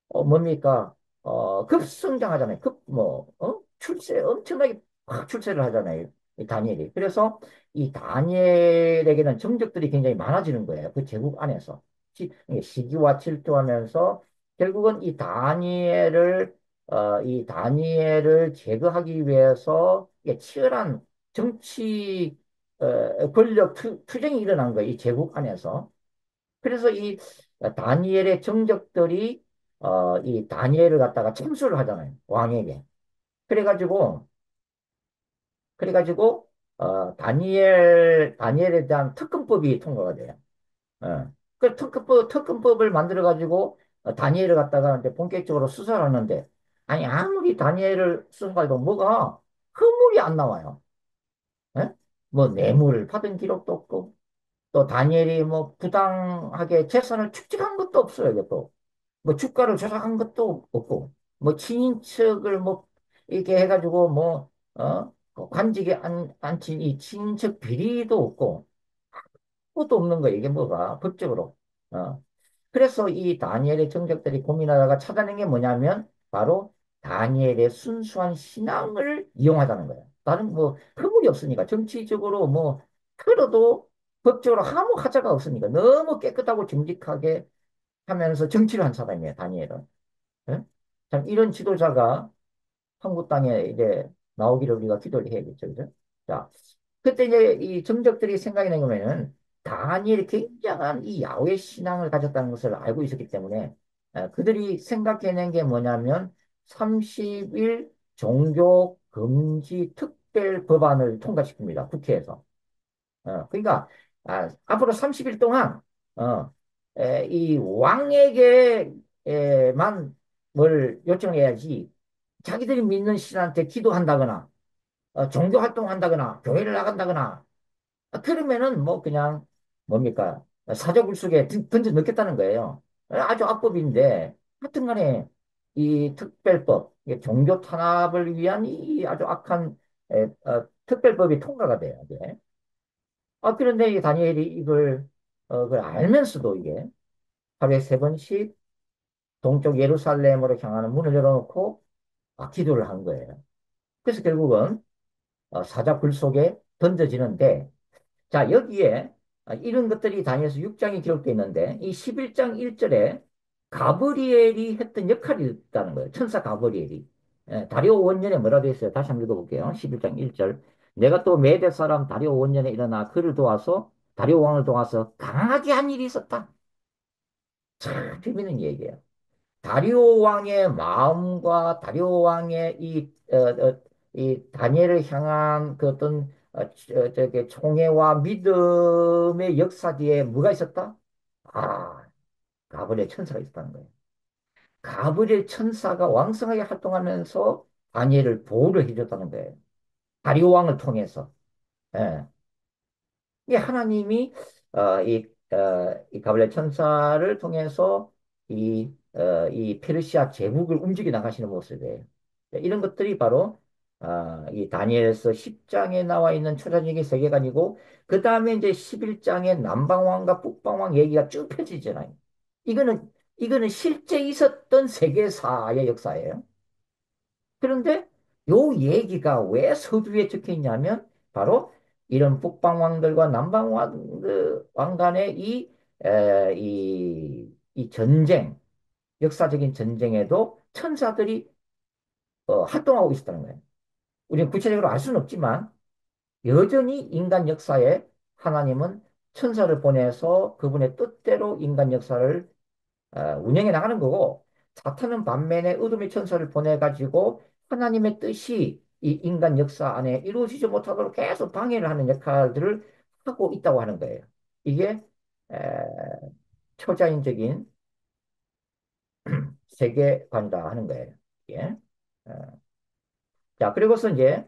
뭡니까? 급성장하잖아요. 출세, 엄청나게 확 출세를 하잖아요. 이 다니엘이. 그래서 이 다니엘에게는 정적들이 굉장히 많아지는 거예요. 그 제국 안에서. 시기와 질투하면서 결국은 이 다니엘을 이 다니엘을 제거하기 위해서 이게 치열한 정치 권력 투쟁이 일어난 거예요. 이 제국 안에서. 그래서 이 다니엘의 정적들이 이 다니엘을 갖다가 참수를 하잖아요. 왕에게. 그래가지고 그래가지고 다니엘에 대한 특검법이 통과가 돼요. 어. 그 특검법을 만들어가지고 다니엘을 갖다가 이제 본격적으로 수사를 하는데 아니 아무리 다니엘을 수사해도 뭐가 허물이 안 나와요. 예? 뭐 뇌물을 받은 기록도 없고 또 다니엘이 뭐 부당하게 재산을 축적한 것도 없어요. 이게 또. 뭐 주가를 조작한 것도 없고 뭐 친인척을 뭐 이렇게 해가지고 그 관직에 앉힌 이 친인척 비리도 없고 그것도 없는 거예요. 이게 뭐가 법적으로. 어. 그래서 이 다니엘의 정적들이 고민하다가 찾아낸 게 뭐냐면 바로 다니엘의 순수한 신앙을 이용하자는 거예요. 나는 뭐 허물이 없으니까 정치적으로 뭐 틀어도 법적으로 아무 하자가 없으니까 너무 깨끗하고 정직하게 하면서 정치를 한 사람이에요. 다니엘은. 예? 참 이런 지도자가 한국 땅에 이제 나오기를 우리가 기도를 해야겠죠. 그죠? 자, 그때 이제 이 정적들이 생각이 나는 거면은 다니엘이 굉장한 이 야훼 신앙을 가졌다는 것을 알고 있었기 때문에 그들이 생각해낸 게 뭐냐면 30일 종교 금지 특별 법안을 통과시킵니다. 국회에서. 그러니까 앞으로 30일 동안 어, 이 왕에게만 뭘 요청해야지 자기들이 믿는 신한테 기도한다거나 종교 활동한다거나 교회를 나간다거나 그러면은 뭐 그냥 뭡니까 사저굴 속에 던져 넣겠다는 거예요. 아주 악법인데 하여튼간에 이 특별법 이게 종교 탄압을 위한 이 아주 악한 특별법이 통과가 돼요. 이게. 그런데 이 다니엘이 그걸 알면서도 이게 하루에 3번씩 동쪽 예루살렘으로 향하는 문을 열어놓고 기도를 한 거예요. 그래서 결국은 사자굴 속에 던져지는데, 자, 여기에 이런 것들이 다니엘서 6장에 기록되어 있는데, 이 11장 1절에 가브리엘이 했던 역할이 있다는 거예요. 천사 가브리엘이. 다리오 원년에 뭐라 되어 있어요? 다시 한번 읽어볼게요. 11장 1절. 내가 또 메대 사람 다리오 원년에 일어나 그를 도와서, 다리오 왕을 도와서 강하게 한 일이 있었다. 참 재밌는 얘기예요. 다리오 왕의 마음과 다리오 왕의 이 다니엘을 향한 그 어떤 저기 총애와 믿음의 역사 뒤에 뭐가 있었다? 아, 가브리엘 천사가 있었다는 거예요. 가브리엘 천사가 왕성하게 활동하면서 다니엘을 보호를 해줬다는 거예요. 다리오 왕을 통해서. 예. 이게 하나님이 이 가브리엘 천사를 통해서 이 페르시아 제국을 움직여 나가시는 모습이에요. 이런 것들이 바로 이 다니엘서 10장에 나와 있는 초자적인 세계관이고 그 다음에 이제 11장에 남방왕과 북방왕 얘기가 쭉 펼쳐지잖아요. 이거는 실제 있었던 세계사의 역사예요. 그런데 요 얘기가 왜 서두에 적혀 있냐면 바로 이런 북방왕들과 남방왕 간의 이 전쟁, 역사적인 전쟁에도 천사들이 활동하고 있었다는 거예요. 우리는 구체적으로 알 수는 없지만 여전히 인간 역사에 하나님은 천사를 보내서 그분의 뜻대로 인간 역사를 운영해 나가는 거고 사탄은 반면에 어둠의 천사를 보내가지고 하나님의 뜻이 이 인간 역사 안에 이루어지지 못하도록 계속 방해를 하는 역할들을 하고 있다고 하는 거예요. 이게 에, 초자연적인 세계관이다 하는 거예요. 예. 자, 그리고서 이제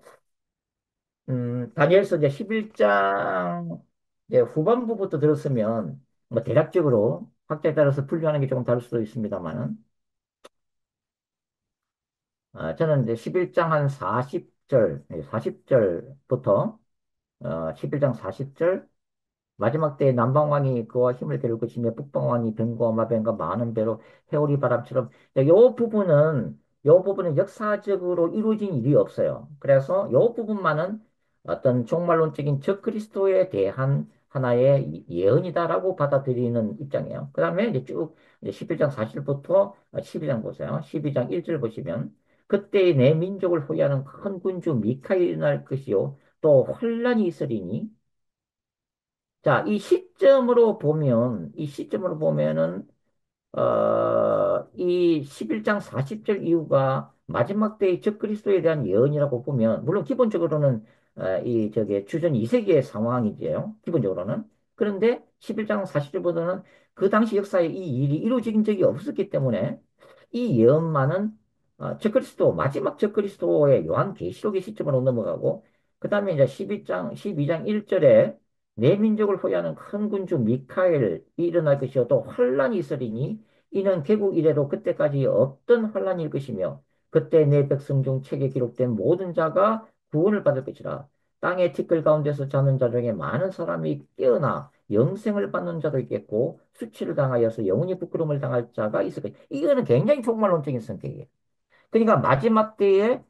다니엘서 이제 11장 이제 후반부부터 들었으면 뭐 대략적으로 학자에 따라서 분류하는 게 조금 다를 수도 있습니다만은 저는 이제 11장 한 40절, 40절부터 11장 40절 마지막 때에 남방왕이 그와 힘을 겨룰 것이며 북방왕이 병거와 마병과 많은 배로 회오리 바람처럼 요 부분은 역사적으로 이루어진 일이 없어요. 그래서 요 부분만은 어떤 종말론적인 적그리스도에 대한 하나의 예언이다라고 받아들이는 입장이에요. 그 다음에 이제 쭉 이제 11장 40절부터 12장 보세요. 12장 1절 보시면 그때 내 민족을 호위하는 큰 군주 미카엘이 일어날 것이요. 또 환란이 있으리니. 자, 이 시점으로 보면은 이 11장 40절 이후가 마지막 때의 적그리스도에 대한 예언이라고 보면, 물론 기본적으로는, 주전 2세기의 상황이지요. 기본적으로는. 그런데 11장 40절보다는 그 당시 역사에 이 일이 이루어진 적이 없었기 때문에 이 예언만은 마지막 적그리스도의 요한계시록의 시점으로 넘어가고, 그 다음에 이제 12장 1절에 내 민족을 호위하는 큰 군주 미카엘이 일어날 것이요 또 환란이 있으리니 이는 개국 이래로 그때까지 없던 환란일 것이며 그때 내 백성 중 책에 기록된 모든 자가 구원을 받을 것이라. 땅의 티끌 가운데서 자는 자 중에 많은 사람이 깨어나 영생을 받는 자도 있겠고 수치를 당하여서 영원히 부끄러움을 당할 자가 있을 것이다. 이거는 굉장히 종말론적인 선택이에요. 그러니까 마지막 때에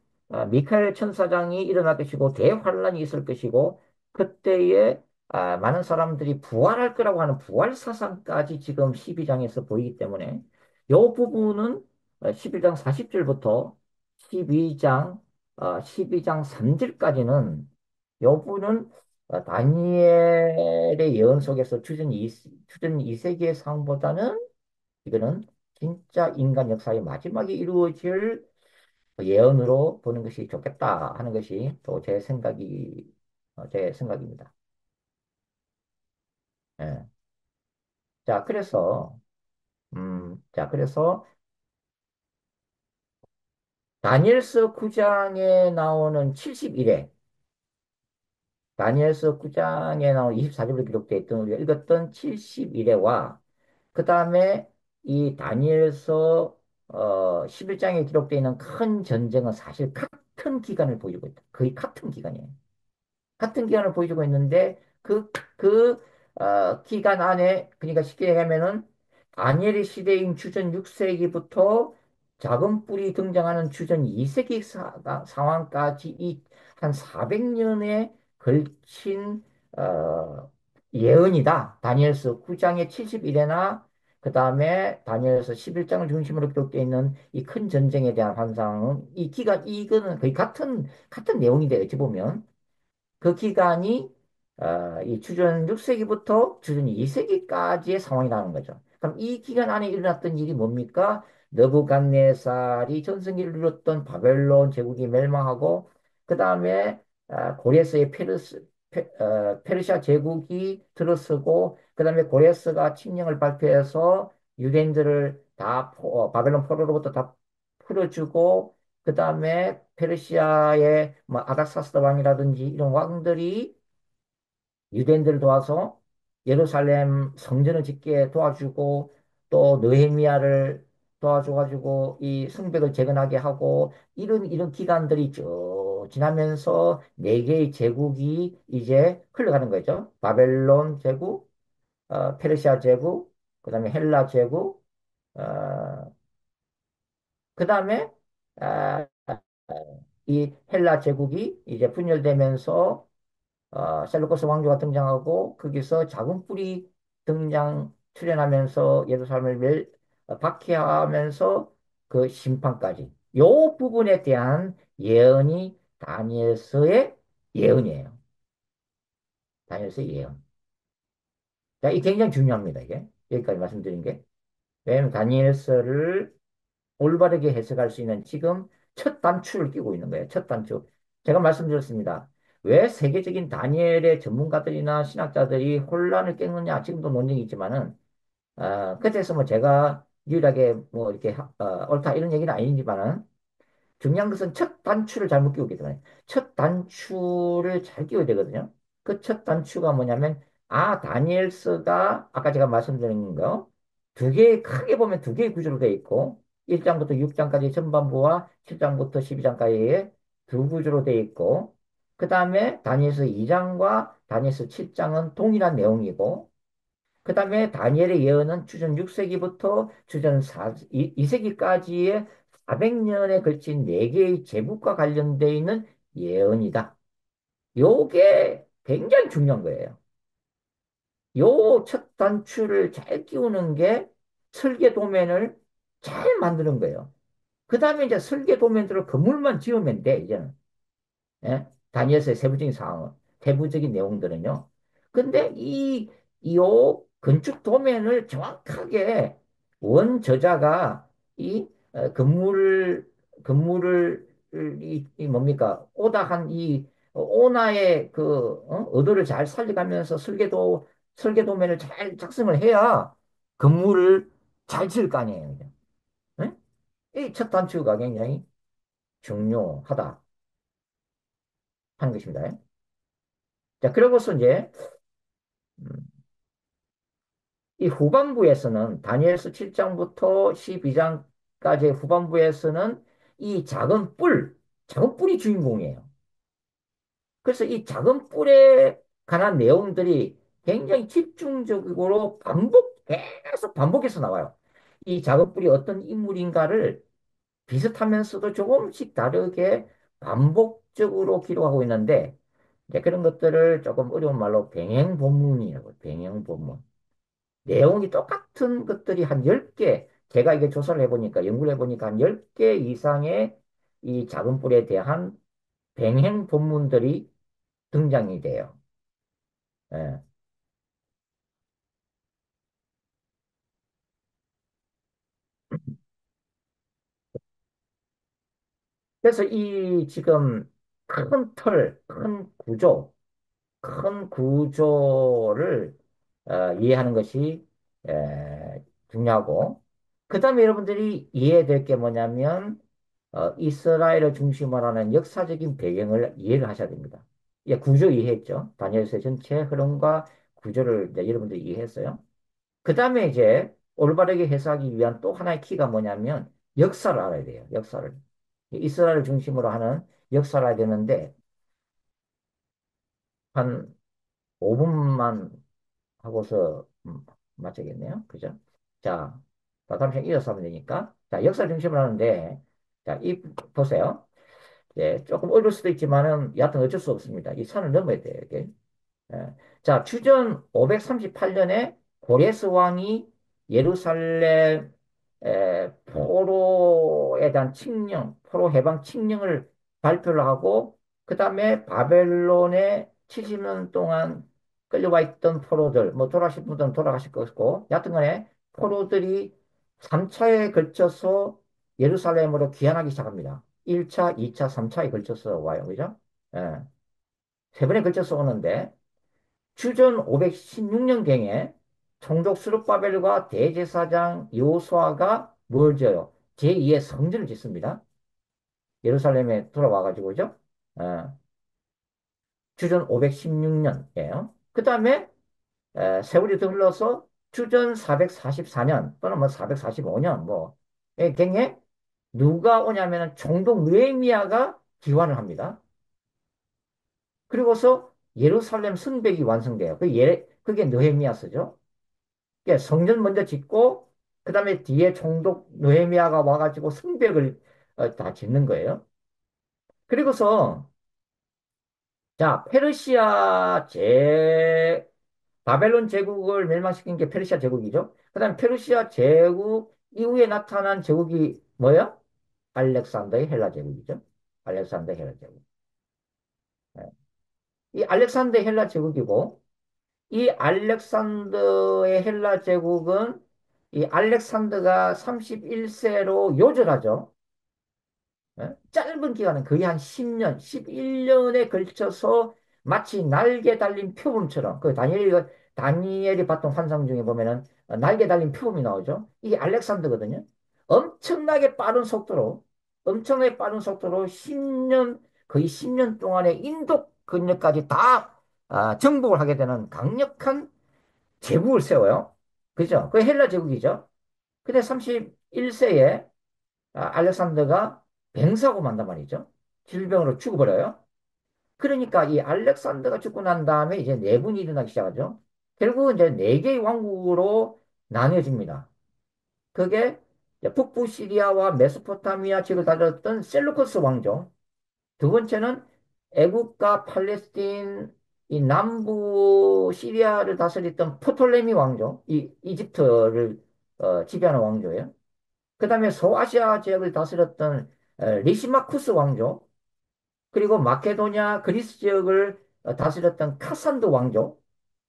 미카엘 천사장이 일어날 것이고 대환란이 있을 것이고 그때에 많은 사람들이 부활할 거라고 하는 부활 사상까지 지금 12장에서 보이기 때문에 이 부분은 11장 40절부터 12장 12장 3절까지는 이 부분은 다니엘의 예언 속에서 주전 2세기의 상황보다는 이거는 진짜 인간 역사의 마지막에 이루어질 예언으로 보는 것이 좋겠다 하는 것이 또 제 생각입니다. 예. 자, 그래서 다니엘서 9장에 나오는 71회, 다니엘서 9장에 나오는 24절로 기록되어 있던 우리가 읽었던 71회와 그 다음에 이 다니엘서 11장에 기록되어 있는 큰 전쟁은 사실 같은 기간을 보여주고 있다. 거의 같은 기간이에요. 같은 기간을 보여주고 있는데 기간 안에 그러니까 쉽게 얘기하면은 다니엘의 시대인 주전 6세기부터 작은 뿔이 등장하는 주전 2세기 상황까지 이 한 400년에 걸친 예언이다. 다니엘서 9장의 71회나 그 다음에 다니엘서 11장을 중심으로 기록되어 있는 이 큰 전쟁에 대한 환상은 이거는 거의 같은 내용인데 어찌 보면 그 기간이 이 주전 6세기부터 주전 2세기까지의 상황이라는 거죠. 그럼 이 기간 안에 일어났던 일이 뭡니까? 느부갓네살이 전성기를 누렸던 바벨론 제국이 멸망하고 그 다음에 고레스의 페르시아 제국이 들어서고 그 다음에 고레스가 칙령을 발표해서 유대인들을 다 바벨론 포로로부터 다 풀어주고 그 다음에 페르시아의 뭐 아닥사스다 왕이라든지 이런 왕들이 유대인들을 도와서 예루살렘 성전을 짓게 도와주고 또 느헤미야를 도와줘가지고 이 성벽을 재건하게 하고 이런 기간들이 쭉 지나면서 네 개의 제국이 이제 흘러가는 거죠. 바벨론 제국, 페르시아 제국, 그다음에 헬라 제국, 그다음에 이 헬라 제국이 이제 분열되면서 셀루커스 왕조가 등장하고 거기서 작은 뿔이 출현하면서 예루살렘을 박해하면서 그 심판까지 요 부분에 대한 예언이 다니엘서의 예언이에요. 다니엘서의 예언. 자, 이 굉장히 중요합니다. 이게 여기까지 말씀드린 게 왜냐하면 다니엘서를 올바르게 해석할 수 있는 지금 첫 단추를 끼고 있는 거예요. 첫 단추. 제가 말씀드렸습니다. 왜 세계적인 다니엘의 전문가들이나 신학자들이 혼란을 깨느냐 지금도 논쟁이 있지만은 그때서 뭐 제가 유일하게 뭐 이렇게 옳다 이런 얘기는 아니지만은 중요한 것은 첫 단추를 잘못 끼우기 때문에 첫 단추를 잘 끼워야 되거든요. 그 첫 단추가 뭐냐면 다니엘서가 아까 제가 말씀드린 거 두 개, 크게 보면 두 개의 구조로 되어 있고 1장부터 6장까지 전반부와 7장부터 12장까지의 두 구조로 되어 있고 그 다음에 다니엘서 2장과 다니엘서 7장은 동일한 내용이고 그 다음에 다니엘의 예언은 주전 6세기부터 주전 2세기까지의 400년에 걸친 네 개의 제국과 관련되어 있는 예언이다. 요게 굉장히 중요한 거예요. 요 첫 단추를 잘 끼우는 게 설계 도면을 잘 만드는 거예요. 그 다음에 이제 설계 도면대로 건물만 지으면 돼, 이제는. 예? 다니엘서의 세부적인 상황은, 세부적인 내용들은요. 근데 요 건축 도면을 정확하게 원 저자가 건물을, 이 뭡니까? 오다한 오나의 의도를 잘 살려가면서 설계도면을 잘 작성을 해야 건물을 잘 지을 거 아니에요. 예? 이 첫 단추가 굉장히 중요하다 하는 것입니다. 자, 그러고서 이제, 음, 이 후반부에서는, 다니엘서 7장부터 12장까지의 후반부에서는 이 작은 뿔이 주인공이에요. 그래서 이 작은 뿔에 관한 내용들이 굉장히 집중적으로 계속 반복해서 나와요. 이 작은 뿔이 어떤 인물인가를 비슷하면서도 조금씩 다르게 반복적으로 기록하고 있는데, 이제 그런 것들을 조금 어려운 말로 병행본문이라고, 병행본문. 내용이 똑같은 것들이 한 10개, 제가 이게 조사를 해보니까, 연구를 해보니까 한 10개 이상의 이 작은 뿔에 대한 병행본문들이 등장이 돼요. 예. 그래서 이 지금 큰 구조를 이해하는 것이 중요하고, 그 다음에 여러분들이 이해될 게 뭐냐면, 이스라엘을 중심으로 하는 역사적인 배경을 이해를 하셔야 됩니다. 예, 구조 이해했죠? 다니엘서의 전체 흐름과 구조를 이제 여러분들이 이해했어요. 그 다음에 이제 올바르게 해석하기 위한 또 하나의 키가 뭐냐면 역사를 알아야 돼요. 역사를. 이스라엘을 중심으로 하는 역사를 알아야 되는데 한 5분만 하고서 맞추겠네요. 그죠? 자, 다음 시간 이어서 하면 되니까. 자, 역사 중심으로 하는데 자, 보세요. 예, 조금 어려울 수도 있지만은 여하튼 어쩔 수 없습니다. 이 산을 넘어야 돼요. 이게. 예. 자, 주전 538년에 고레스 왕이 예루살렘 포로에 대한 포로 해방 칙령을 발표를 하고, 그 다음에 바벨론에 70년 동안 끌려와 있던 포로들, 뭐 돌아가실 분들은 돌아가실 것고, 여하튼 간에 포로들이 3차에 걸쳐서 예루살렘으로 귀환하기 시작합니다. 1차, 2차, 3차에 걸쳐서 와요. 그죠? 예. 세 번에 걸쳐서 오는데, 주전 516년경에 총독 스룹바벨과 대제사장 여호수아가 뭘 지어요? 제2의 성전을 짓습니다. 예루살렘에 돌아와가지고, 그죠? 어, 주전 516년이에요. 그 다음에 세월이 더 흘러서 주전 444년 또는 뭐 445년 경에 누가 오냐면은 총독 느헤미야가 기환을 합니다. 그리고서 예루살렘 성벽이 완성돼요. 그게 느헤미야 쓰죠. 예, 성전 먼저 짓고 그다음에 뒤에 총독 느헤미야가 와가지고 성벽을 다 짓는 거예요. 그리고서 자 바벨론 제국을 멸망시킨 게 페르시아 제국이죠. 그다음에 페르시아 제국 이후에 나타난 제국이 뭐예요? 알렉산더의 헬라 제국이죠. 알렉산더 헬라 제국. 예. 이 알렉산더 헬라 제국이고 이 알렉산더의 헬라 제국은 이 알렉산더가 31세로 요절하죠. 짧은 기간은 거의 한 10년, 11년에 걸쳐서 마치 날개 달린 표범처럼, 다니엘이 봤던 환상 중에 보면은 날개 달린 표범이 나오죠. 이게 알렉산더거든요. 엄청나게 빠른 속도로 10년, 거의 10년 동안의 인도 근역까지 다 정복을 하게 되는 강력한 제국을 세워요. 그죠? 그 헬라 제국이죠. 근데 31세에 알렉산더가 병사고 만단 말이죠. 질병으로 죽어버려요. 그러니까 이 알렉산더가 죽고 난 다음에 이제 내분이 일어나기 시작하죠. 결국은 이제 네 개의 왕국으로 나뉘어집니다. 그게 이제 북부 시리아와 메소포타미아 지역을 다스렸던 셀루커스 왕조. 두 번째는 애국과 팔레스틴, 이 남부 시리아를 다스렸던 프톨레미 왕조, 이 이집트를 지배하는 왕조예요. 그 다음에 소아시아 지역을 다스렸던 리시마쿠스 왕조, 그리고 마케도니아 그리스 지역을 다스렸던 카산드 왕조,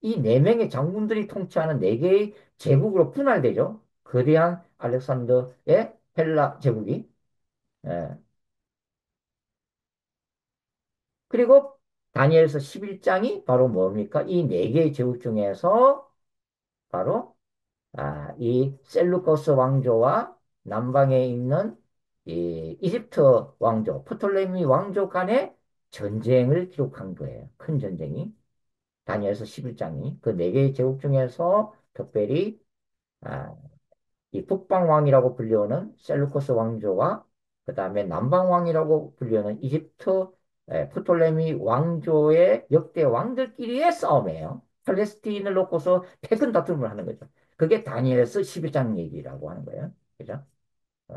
이 네 명의 장군들이 통치하는 네 개의 제국으로 분할되죠. 거대한 알렉산더의 헬라 제국이. 예. 그리고 다니엘서 11장이 바로 뭡니까? 이 네 개의 제국 중에서 바로 이 셀루커스 왕조와 남방에 있는 이 이집트 왕조, 프톨레미 왕조 간의 전쟁을 기록한 거예요. 큰 전쟁이. 다니엘서 11장이. 그 네 개의 제국 중에서 특별히 아, 이 북방왕이라고 불리우는 셀루코스 왕조와 그 다음에 남방왕이라고 불리우는 이집트 프톨레미 왕조의 역대 왕들끼리의 싸움이에요. 팔레스틴을 놓고서 패권 다툼을 하는 거죠. 그게 다니엘서 11장 얘기라고 하는 거예요. 그죠? 어,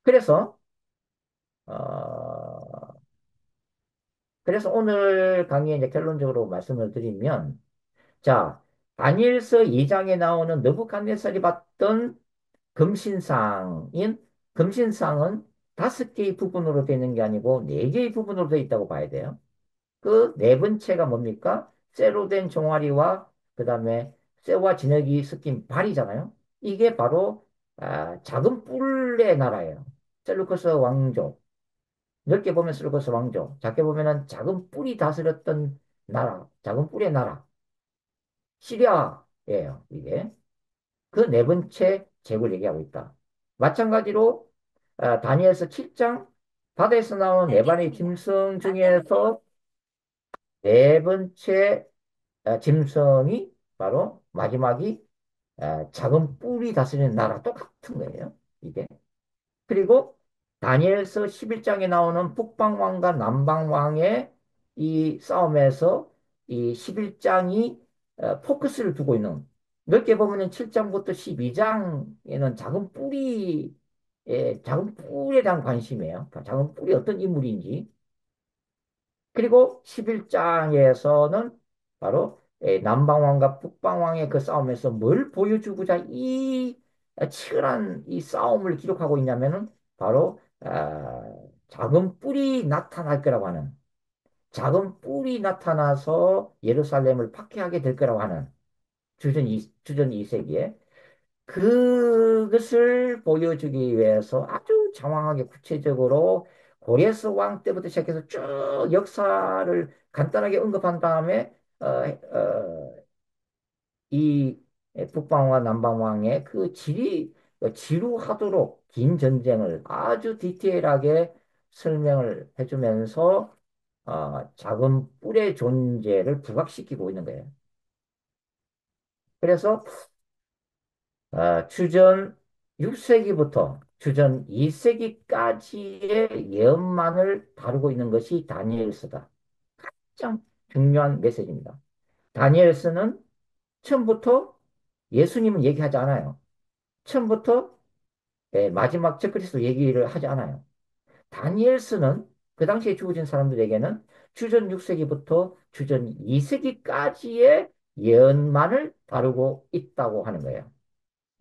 그래서 어, 그래서 오늘 강의에 이제 결론적으로 말씀을 드리면 자, 다니엘서 2장에 나오는 느부갓네살이 봤던 금신상인 금신상은 다섯 개의 부분으로 되는 게 아니고 네 개의 부분으로 되어 있다고 봐야 돼요. 그 네 번째가 뭡니까? 쇠로 된 종아리와 그 다음에 쇠와 진흙이 섞인 발이잖아요. 이게 바로 작은 뿔의 나라예요. 셀루커스 왕조. 넓게 보면 셀루커스 왕조. 작게 보면은 작은 뿔이 다스렸던 나라. 작은 뿔의 나라. 시리아예요. 이게. 그 네 번째 제국을 얘기하고 있다. 마찬가지로 다니엘서 7장 바다에서 나온 네 마리 짐승 중에서 네 번째 짐승이 바로 마지막이 작은 뿔이 다스리는 나라 똑같은 거예요. 이게. 그리고 다니엘서 11장에 나오는 북방왕과 남방왕의 이 싸움에서 이 11장이 포커스를 두고 있는 넓게 보면은 7장부터 12장에는 작은 뿔에 대한 관심이에요. 작은 뿔이 어떤 인물인지. 그리고 11장에서는 바로 남방왕과 북방왕의 그 싸움에서 뭘 보여주고자 이 치열한 이 싸움을 기록하고 있냐면은 바로 작은 뿔이 나타날 거라고 하는 작은 뿔이 나타나서 예루살렘을 박해하게 될 거라고 하는 주전 2세기에 그것을 보여주기 위해서 아주 장황하게 구체적으로 고레스 왕 때부터 시작해서 쭉 역사를 간단하게 언급한 다음에 이 북방왕과 남방왕의 그 지루하도록 긴 전쟁을 아주 디테일하게 설명을 해주면서 작은 뿔의 존재를 부각시키고 있는 거예요. 그래서 주전 6세기부터 주전 2세기까지의 예언만을 다루고 있는 것이 다니엘서다. 가장 중요한 메시지입니다. 다니엘서는 처음부터 예수님은 얘기하지 않아요. 처음부터 마지막 적그리스도 얘기를 하지 않아요. 다니엘서는 그 당시에 죽어진 사람들에게는 주전 6세기부터 주전 2세기까지의 예언만을 다루고 있다고 하는 거예요.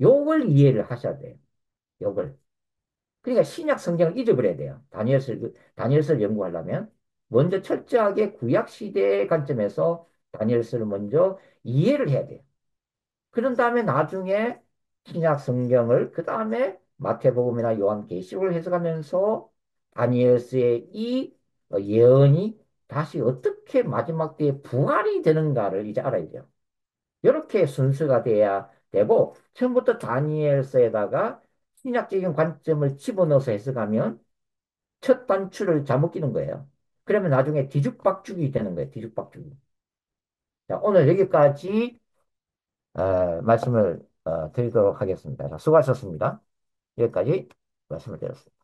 요걸 이해를 하셔야 돼요. 요걸. 그러니까 신약 성경을 잊어버려야 돼요. 다니엘서를 연구하려면 먼저 철저하게 구약 시대의 관점에서 다니엘서를 먼저 이해를 해야 돼요. 그런 다음에 나중에 신약 성경을 그 다음에 마태복음이나 요한계시록을 해석하면서 다니엘서의 이 예언이 다시 어떻게 마지막 때에 부활이 되는가를 이제 알아야 돼요. 이렇게 순서가 돼야 되고 처음부터 다니엘서에다가 신약적인 관점을 집어넣어서 해석하면 첫 단추를 잘못 끼는 거예요. 그러면 나중에 뒤죽박죽이 되는 거예요. 뒤죽박죽이. 자, 오늘 여기까지 말씀을 드리도록 하겠습니다. 자, 수고하셨습니다. 여기까지 말씀을 드렸습니다.